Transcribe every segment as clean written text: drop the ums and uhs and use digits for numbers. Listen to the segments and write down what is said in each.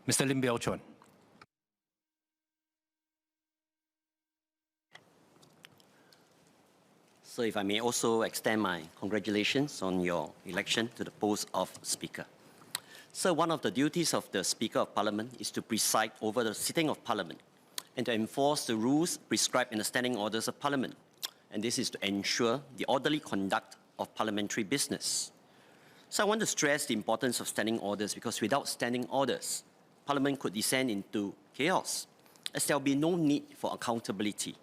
Mr. Lim Biow Chuan. So if I may also extend my congratulations on your election to the post of Speaker. So one of the duties of the Speaker of Parliament is to preside over the sitting of Parliament and to enforce the rules prescribed in the standing orders of Parliament. And this is to ensure the orderly conduct of parliamentary business. So I want to stress the importance of standing orders because without standing orders, Parliament could descend into chaos, as there will be no need for accountability.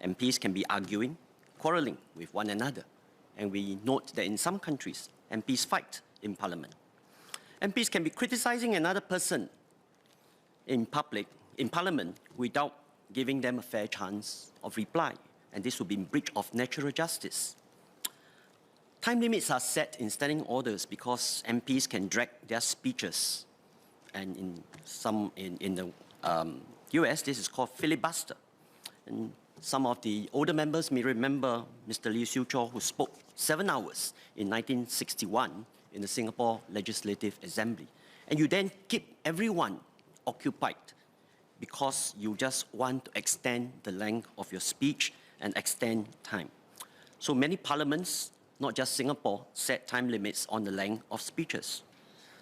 MPs can be arguing, quarrelling with one another, and we note that in some countries, MPs fight in Parliament. MPs can be criticizing another person in public, in Parliament, without giving them a fair chance of reply, and this would be in breach of natural justice. Time limits are set in standing orders because MPs can drag their speeches, and in the US, this is called filibuster. And some of the older members may remember Mr. Lee Siew Chow, who spoke 7 hours in 1961 in the Singapore Legislative Assembly. And you then keep everyone occupied because you just want to extend the length of your speech and extend time. So many parliaments, not just Singapore, set time limits on the length of speeches.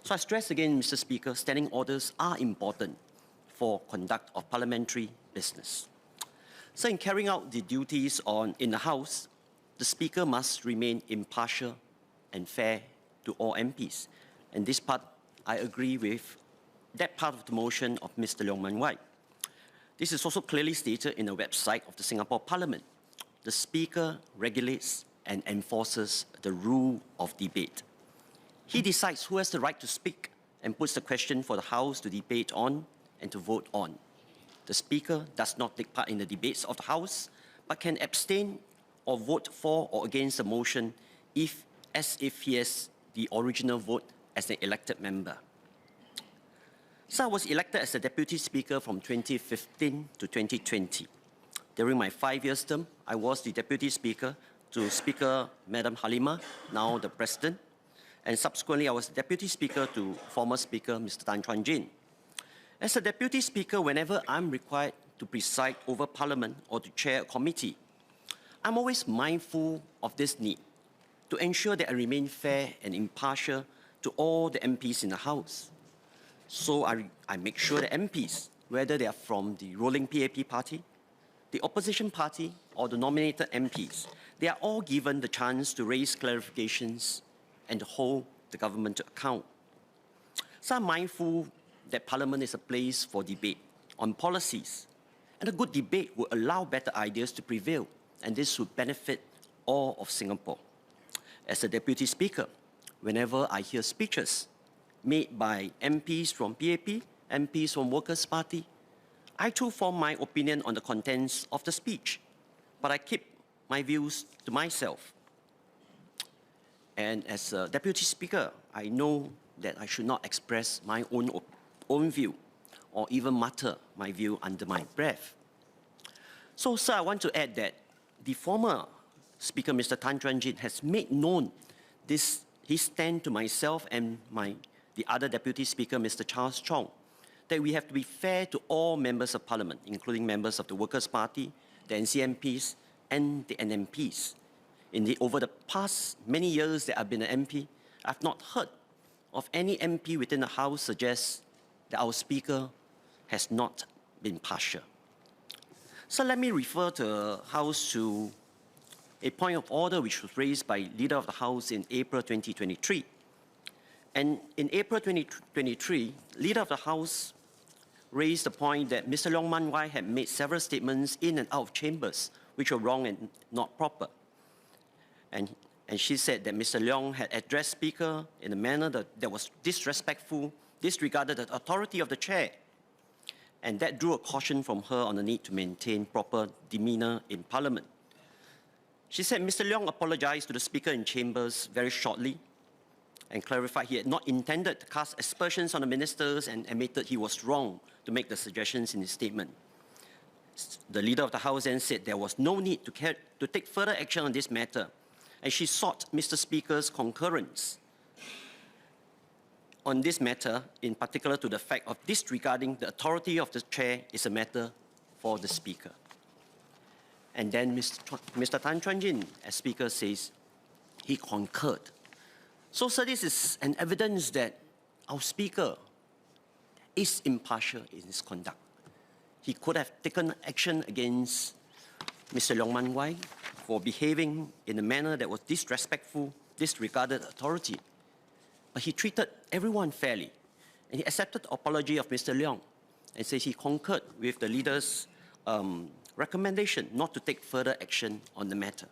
So I stress again, Mr. Speaker, standing orders are important for conduct of parliamentary business. So in carrying out the duties in the House, the Speaker must remain impartial and fair to all MPs. And this part, I agree with that part of the motion of Mr. Leong Man Wai. This is also clearly stated in the website of the Singapore Parliament. The Speaker regulates and enforces the rule of debate. He decides who has the right to speak and puts the question for the House to debate on and to vote on. The Speaker does not take part in the debates of the House, but can abstain or vote for or against the motion as if he has the original vote as an elected member. So I was elected as the Deputy Speaker from 2015 to 2020. During my 5-year term, I was the Deputy Speaker to Speaker Madam Halima, now the President, and subsequently I was Deputy Speaker to former Speaker Mr. Tan Chuan Jin. As a Deputy Speaker, whenever I'm required to preside over Parliament or to chair a committee, I'm always mindful of this need to ensure that I remain fair and impartial to all the MPs in the House. So I make sure that MPs, whether they are from the ruling PAP party, the opposition party, or the nominated MPs, they are all given the chance to raise clarifications and to hold the government to account. So I'm mindful that Parliament is a place for debate on policies, and a good debate will allow better ideas to prevail, and this would benefit all of Singapore. As a Deputy Speaker, whenever I hear speeches made by MPs from PAP, MPs from Workers' Party, I too form my opinion on the contents of the speech, but I keep my views to myself. And as a Deputy Speaker, I know that I should not express my own view or even mutter my view under my breath. So, sir, I want to add that the former Speaker, Mr. Tan Chuan Jin, has made known his stand to myself and the other Deputy Speaker, Mr. Charles Chong, that we have to be fair to all members of Parliament, including members of the Workers' Party, the NCMPs, and the NMPs. Indeed, over the past many years that I've been an MP, I've not heard of any MP within the House suggest that our Speaker has not been partial. So let me refer the House to a point of order which was raised by Leader of the House in April 2023. And in April 2023, Leader of the House raised the point that Mr. Leong Man Wai had made several statements in and out of chambers which were wrong and not proper. And she said that Mr. Leong had addressed Speaker in a manner that was disrespectful, disregarded the authority of the chair, and that drew a caution from her on the need to maintain proper demeanour in Parliament. She said Mr. Leong apologized to the Speaker in chambers very shortly and clarified he had not intended to cast aspersions on the ministers and admitted he was wrong to make the suggestions in his statement. The Leader of the House then said there was no need to take further action on this matter, and she sought Mr. Speaker's concurrence. on this matter, in particular to the fact of disregarding the authority of the chair, is a matter for the Speaker. And then Mr. Tan Chuan Yin, as Speaker, says he concurred. So, sir, this is an evidence that our Speaker is impartial in his conduct. He could have taken action against Mr. Leong Man Wai for behaving in a manner that was disrespectful, disregarded authority. But he treated everyone fairly, and he accepted the apology of Mr. Leong and says he concurred with the leader's recommendation not to take further action on the matter.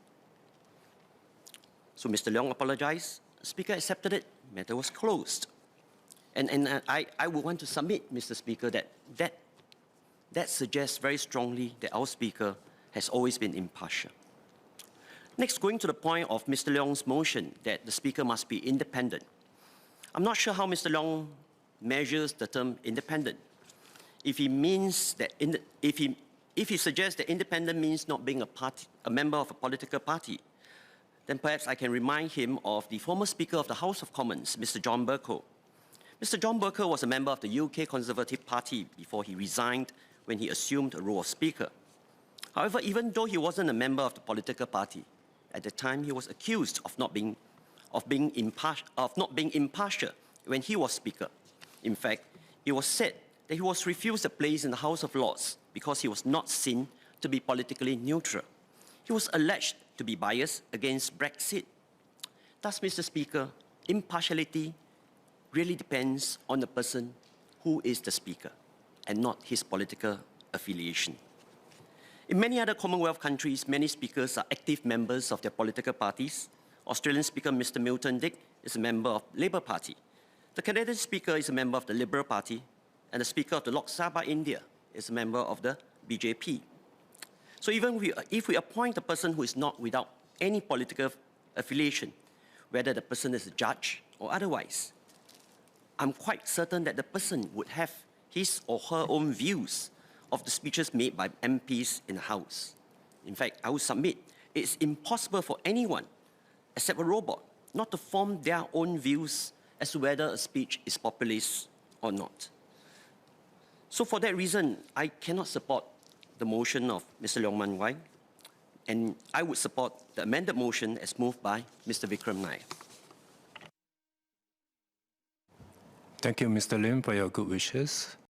So Mr. Leong apologized, the Speaker accepted it, matter was closed. And I would want to submit, Mr. Speaker, that suggests very strongly that our Speaker has always been impartial. Next, going to the point of Mr. Leong's motion that the Speaker must be independent. I'm not sure how Mr. Leong measures the term independent. If he means that if he suggests that independent means not being a member of a political party, then perhaps I can remind him of the former Speaker of the House of Commons, Mr. John Bercow. Mr. John Bercow was a member of the UK Conservative Party before he resigned when he assumed the role of Speaker. However, even though he wasn't a member of the political party, at the time he was accused of not being impartial when he was Speaker. In fact, it was said that he was refused a place in the House of Lords because he was not seen to be politically neutral. He was alleged to be biased against Brexit. Thus, Mr. Speaker, impartiality really depends on the person who is the Speaker and not his political affiliation. In many other Commonwealth countries, many speakers are active members of their political parties. Australian Speaker Mr. Milton Dick is a member of the Labour Party. The Canadian Speaker is a member of the Liberal Party, and the Speaker of the Lok Sabha, India, is a member of the BJP. So even if we appoint a person who is not without any political affiliation, whether the person is a judge or otherwise, I'm quite certain that the person would have his or her own views of the speeches made by MPs in the House. In fact, I would submit it's impossible for anyone, except a robot, not to form their own views as to whether a speech is populist or not. So for that reason, I cannot support the motion of Mr. Leong Man Wai, and I would support the amended motion as moved by Mr. Vikram Nair. Thank you, Mr. Lim, for your good wishes.